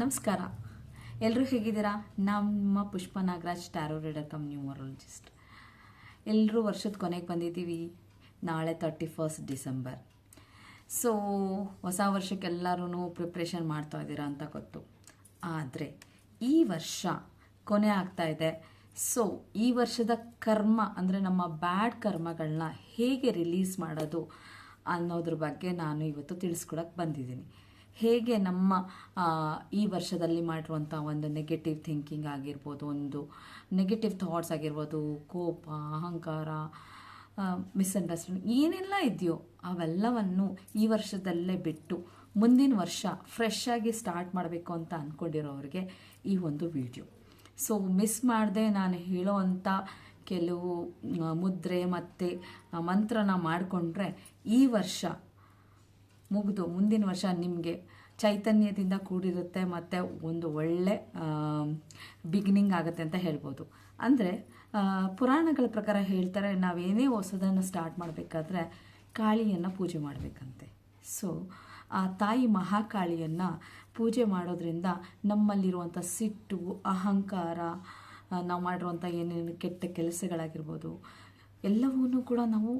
ನಮಸ್ಕಾರ. ಎಲ್ಲರೂ ಹೇಗಿದ್ದೀರಾ? ನಮ್ಮ Pushpa Nagaraj, tarot reader cum numerologist. ಎಲ್ಲರೂ ವರ್ಷದ ಕೊನೆಗೆ ಬಂದಿದ್ದೀವಿ. ನಾಳೆ 31 ಡಿಸೆಂಬರ್. ಸೊ ಹೊಸ ವರ್ಷಕ್ಕೆಲ್ಲರೂ ಪ್ರಿಪ್ರೇಷನ್ ಮಾಡ್ತಾ ಇದ್ದೀರಾ ಅಂತ ಗೊತ್ತು. ಆದರೆ ಈ ವರ್ಷ ಕೊನೆ ಆಗ್ತಾ ಇದೆ. ಸೊ ಈ ವರ್ಷದ ಕರ್ಮ ಅಂದರೆ ನಮ್ಮ ಬ್ಯಾಡ್ ಕರ್ಮಗಳನ್ನ ಹೇಗೆ ರಿಲೀಸ್ ಮಾಡೋದು ಅನ್ನೋದ್ರ ಬಗ್ಗೆ ನಾನು ಇವತ್ತು ತಿಳಿಸ್ಕೊಡಕ್ಕೆ ಬಂದಿದ್ದೀನಿ. ಹೇಗೆ ನಮ್ಮ ಈ ವರ್ಷದಲ್ಲಿ ಮಾಡಿರುವಂಥ ಒಂದು ನೆಗೆಟಿವ್ ಥಿಂಕಿಂಗ್ ಆಗಿರ್ಬೋದು, ಒಂದು ನೆಗೆಟಿವ್ ಥಾಟ್ಸ್ ಆಗಿರ್ಬೋದು, ಕೋಪ, ಅಹಂಕಾರ, ಮಿಸ್ಅಂಡರ್ಸ್ಟ್ಯಾಂಡಿಂಗ್ ಏನೆಲ್ಲ ಇದೆಯೋ ಅವೆಲ್ಲವನ್ನು ಈ ವರ್ಷದಲ್ಲೇ ಬಿಟ್ಟು ಮುಂದಿನ ವರ್ಷ ಫ್ರೆಶ್ ಆಗಿ ಸ್ಟಾರ್ಟ್ ಮಾಡಬೇಕು ಅಂತ ಅಂದ್ಕೊಂಡಿರೋರಿಗೆ ಈ ಒಂದು ವಿಡಿಯೋ. ಸೊ ಮಿಸ್ ಮಾಡದೆ ನಾನು ಹೇಳೋ ಅಂಥ ಕೆಲವು ಮುದ್ರೆ ಮತ್ತು ಮಂತ್ರನ ಮಾಡಿಕೊಂಡ್ರೆ ಈ ವರ್ಷ ಮುಗಿದು ಮುಂದಿನ ವರ್ಷ ನಿಮಗೆ ಚೈತನ್ಯದಿಂದ ಕೂಡಿರುತ್ತೆ ಮತ್ತು ಒಂದು ಒಳ್ಳೆ ಬಿಗಿನಿಂಗ್ ಆಗುತ್ತೆ ಅಂತ ಹೇಳ್ಬೋದು. ಅಂದರೆ ಪುರಾಣಗಳ ಪ್ರಕಾರ ಹೇಳ್ತಾರೆ, ನಾವೇನೇ ಹೊಸದನ್ನು ಸ್ಟಾರ್ಟ್ ಮಾಡಬೇಕಾದ್ರೆ ಕಾಳಿಯನ್ನು ಪೂಜೆ ಮಾಡಬೇಕಂತೆ. ಸೊ ಆ ತಾಯಿ ಮಹಾಕಾಳಿಯನ್ನು ಪೂಜೆ ಮಾಡೋದ್ರಿಂದ ನಮ್ಮಲ್ಲಿರುವಂಥ ಸಿಟ್ಟು, ಅಹಂಕಾರ, ನಾವು ಮಾಡಿರುವಂಥ ಏನೇನು ಕೆಟ್ಟ ಕೆಲಸಗಳಾಗಿರ್ಬೋದು ಎಲ್ಲವನ್ನೂ ಕೂಡ ನಾವು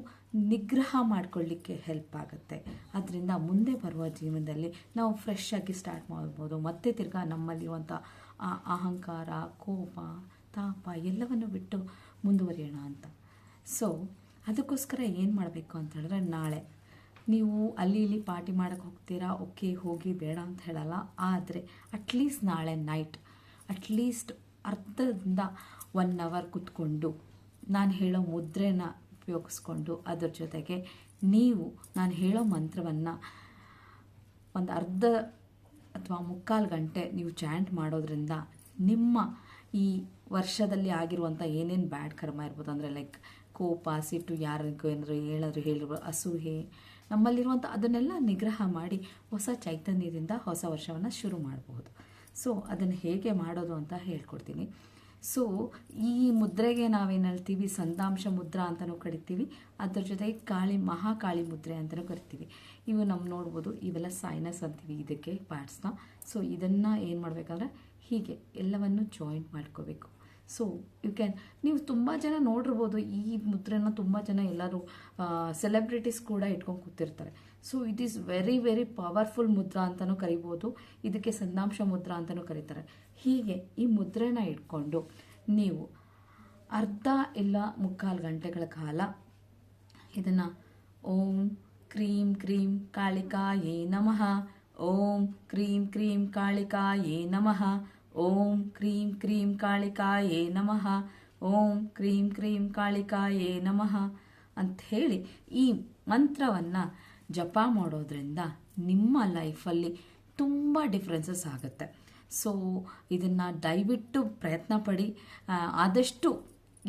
ನಿಗ್ರಹ ಮಾಡಿಕೊಳ್ಳಿಕ್ಕೆ ಹೆಲ್ಪ್ ಆಗುತ್ತೆ. ಅದರಿಂದ ಮುಂದೆ ಬರುವ ಜೀವನದಲ್ಲಿ ನಾವು ಫ್ರೆಶ್ ಆಗಿ ಸ್ಟಾರ್ಟ್ ಮಾಡ್ಬೋದು. ಮತ್ತೆ ತಿರ್ಗಾ ನಮ್ಮಲ್ಲಿರುವಂಥ ಅಹಂಕಾರ, ಕೋಪ, ತಾಪ ಎಲ್ಲವನ್ನು ಬಿಟ್ಟು ಮುಂದುವರಿಯೋಣ ಅಂತ. ಸೊ ಅದಕ್ಕೋಸ್ಕರ ಏನು ಮಾಡಬೇಕು ಅಂತ ಹೇಳಿದ್ರೆ, ನಾಳೆ ನೀವು ಅಲ್ಲಿ ಇಲ್ಲಿ ಪಾರ್ಟಿ ಮಾಡೋಕ್ಕೆ ಹೋಗ್ತೀರಾ, ಓಕೆ ಹೋಗಿ, ಬೇಡ ಅಂತ ಹೇಳಲ್ಲ. ಆದರೆ ಅಟ್ಲೀಸ್ಟ್ ನಾಳೆ ನೈಟ್ ಅಟ್ಲೀಸ್ಟ್ ಅರ್ಧದಿಂದ 1 ಅವರ್ ಕೂತ್ಕೊಂಡು ನಾನು ಹೇಳೋ ಮುದ್ರೆನ ಉಪಯೋಗಿಸ್ಕೊಂಡು ಅದ್ರ ಜೊತೆಗೆ ನೀವು ನಾನು ಹೇಳೋ ಮಂತ್ರವನ್ನು ಒಂದು ಅರ್ಧ ಅಥವಾ 3/4 ಗಂಟೆ ನೀವು ಚಾಂಟ್ ಮಾಡೋದ್ರಿಂದ ನಿಮ್ಮ ಈ ವರ್ಷದಲ್ಲಿ ಆಗಿರುವಂಥ ಏನೇನು ಬ್ಯಾಡ್ ಕರ್ಮ ಇರ್ಬೋದು, ಅಂದರೆ ಲೈಕ್ ಕೋಪ, ಸಿಟ್ಟು, ಯಾರಿಗೂ ಏನಾದರೂ ಹೇಳಿರ್ಬೋದು, ಅಸೂಹೆ, ನಮ್ಮಲ್ಲಿರುವಂಥ ಅದನ್ನೆಲ್ಲ ನಿಗ್ರಹ ಮಾಡಿ ಹೊಸ ಚೈತನ್ಯದಿಂದ ಹೊಸ ವರ್ಷವನ್ನು ಶುರು ಮಾಡಬಹುದು. ಸೊ ಅದನ್ನು ಹೇಗೆ ಮಾಡೋದು ಅಂತ ಹೇಳ್ಕೊಡ್ತೀನಿ. ಸೊ ಈ ಮುದ್ರೆಗೆ ನಾವೇನು ಹೇಳ್ತೀವಿ, ಸಂದಾಂಶ ಮುದ್ರಾ ಅಂತಲೂ ಕರಿತೀವಿ. ಅದ್ರ ಜೊತೆಗೆ ಮಹಾಕಾಳಿ ಮುದ್ರೆ ಅಂತಲೂ ಕರಿತೀವಿ. ಇವು ನಮ್ಮ ನೋಡ್ಬೋದು, ಇವೆಲ್ಲ ಸೈನಸ್ ಅಂತೀವಿ ಇದಕ್ಕೆ ಪಾರ್ಟ್ಸ್ನ. ಸೊ ಇದನ್ನು ಏನು ಮಾಡಬೇಕಂದ್ರೆ ಹೀಗೆ ಎಲ್ಲವನ್ನು ಜಾಯಿಂಟ್ ಮಾಡ್ಕೋಬೇಕು. ಸೊ ನೀವು ತುಂಬ ಜನ ನೋಡಿರ್ಬೋದು, ಈ ಮುದ್ರೆನ ತುಂಬ ಜನ ಎಲ್ಲರೂ ಸೆಲೆಬ್ರಿಟೀಸ್ ಕೂಡ ಇಟ್ಕೊಂಡು ಕೂತಿರ್ತಾರೆ. So it is very very powerful Mudra ಅಂತಲೂ ಕರಿಬೋದು. ಇದಕ್ಕೆ ಸಂದಾಂಶ ಮುದ್ರಾ ಅಂತಲೂ ಕರೀತಾರೆ. ಹೀಗೆ ಈ ಮುದ್ರೆನ ಇಟ್ಕೊಂಡು ನೀವು ಅರ್ಧ ಇಲ್ಲ 3/4 ಗಂಟೆಗಳ ಕಾಲ ಇದನ್ನು ಓಂ ಕ್ರೀಂ ಕ್ರೀಂ ಕಾಳಿಕಾಯೇ ನಮಃ, ಓಂ ಕ್ರೀಂ ಕ್ರೀಂ ಕಾಳಿಕಾಯೇ ನಮಃ, ಓಂ ಕ್ರೀಂ ಕ್ರೀಂ ಕಾಳಿಕಾಯೇ ನಮಃ, ಓಂ ಕ್ರೀಂ ಕ್ರೀಂ ಕಾಳಿಕಾಯೇ ನಮಃ ಅಂಥೇಳಿ ಈ ಮಂತ್ರವನ್ನು ಜಪ ಮಾಡೋದ್ರಿಂದ ನಿಮ್ಮ ಲೈಫಲ್ಲಿ ತುಂಬ ಡಿಫ್ರೆನ್ಸಸ್ ಆಗುತ್ತೆ. ಸೊ ಇದನ್ನು ದಯವಿಟ್ಟು ಪ್ರಯತ್ನ ಪಡಿ. ಆದಷ್ಟು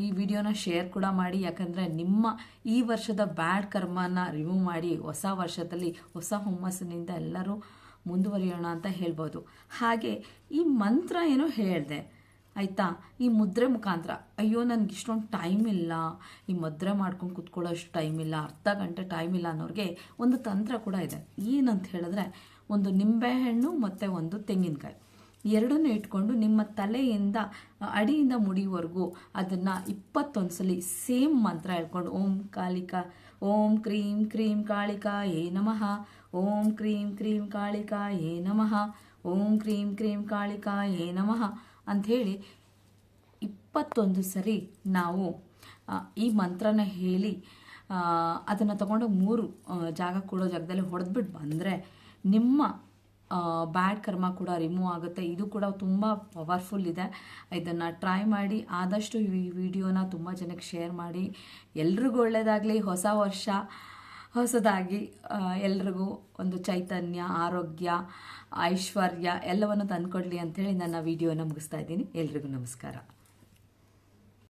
ಈ ವಿಡಿಯೋನ ಶೇರ್ ಕೂಡ ಮಾಡಿ. ಯಾಕಂದರೆ ನಿಮ್ಮ ಈ ವರ್ಷದ ಬ್ಯಾಡ್ ಕರ್ಮನ ರಿಮೂವ್ ಮಾಡಿ ಹೊಸ ವರ್ಷದಲ್ಲಿ ಹೊಸ ಹುಮ್ಮಸ್ಸಿನಿಂದ ಎಲ್ಲರೂ ಮುಂದುವರಿಯೋಣ ಅಂತ ಹೇಳ್ಬೋದು. ಹಾಗೆ ಈ ಮಂತ್ರ ಏನೋ ಹೇಳಿದೆ ಆಯಿತಾ, ಈ ಮುದ್ರೆ ಮುಖಾಂತರ ಅಯ್ಯೋ ನನಗೆ ಇಷ್ಟೊಂದು ಟೈಮ್ ಇಲ್ಲ, ಈ ಮುದ್ರೆ ಮಾಡ್ಕೊಂಡು ಕೂತ್ಕೊಳ್ಳೋಷ್ಟು ಟೈಮ್ ಇಲ್ಲ, ಅರ್ಧ ಗಂಟೆ ಟೈಮ್ ಇಲ್ಲ ಅನ್ನೋರಿಗೆ ಒಂದು ತಂತ್ರ ಕೂಡ ಇದೆ. ಏನಂತ ಹೇಳಿದ್ರೆ, ಒಂದು ನಿಂಬೆಹಣ್ಣು ಮತ್ತು ಒಂದು ತೆಂಗಿನಕಾಯಿ ಎರಡನ್ನೂ ಇಟ್ಕೊಂಡು ನಿಮ್ಮ ತಲೆಯಿಂದ ಅಡಿಯಿಂದ ಮುಡಿವರೆಗೂ ಅದನ್ನು 21 ಸಲ ಸೇಮ್ ಮಂತ್ರ ಹೇಳ್ಕೊಂಡು ಓಂ ಕ್ರೀಂ ಕ್ರೀಂ ಕಾಳಿಕಾಯೇ ನಮಃ, ಓಂ ಕ್ರೀಂ ಕ್ರೀಂ ಕಾಳಿಕಾಯೇ ನಮಃ, ಓಂ ಕ್ರೀಂ ಕ್ರೀಂ ಕಾಳಿಕಾಯೇ ನಮಃ ಅಂಥೇಳಿ 21 ಸರಿ ನಾವು ಈ ಮಂತ್ರನ ಹೇಳಿ ಅದನ್ನು ತಗೊಂಡು 3 ಜಾಗ ಕೂಡೋ ಜಾಗದಲ್ಲಿ ಹೊಡೆದ್ಬಿಟ್ಟು ಬಂದರೆ ನಿಮ್ಮ ಬ್ಯಾಡ್ ಕರ್ಮ ಕೂಡ ರಿಮೂವ್ ಆಗುತ್ತೆ. ಇದು ಕೂಡ ತುಂಬ ಪವರ್ಫುಲ್ ಇದೆ. ಇದನ್ನು ಟ್ರೈ ಮಾಡಿ. ಆದಷ್ಟು ಈ ವಿಡಿಯೋನ ತುಂಬ ಜನಕ್ಕೆ ಶೇರ್ ಮಾಡಿ. ಎಲ್ರಿಗೂ ಒಳ್ಳೆಯದಾಗಲಿ. ಹೊಸ ವರ್ಷ ಹೊಸದಾಗಿ ಎಲ್ರಿಗೂ ಒಂದು ಚೈತನ್ಯ, ಆರೋಗ್ಯ, ಐಶ್ವರ್ಯ ಎಲ್ಲವನ್ನು ತಂದುಕೊಡ್ಲಿ ಅಂಥೇಳಿ ನನ್ನ ವಿಡಿಯೋನ ಮುಗಿಸ್ತಾ ಇದ್ದೀನಿ. ಎಲ್ರಿಗೂ ನಮಸ್ಕಾರ.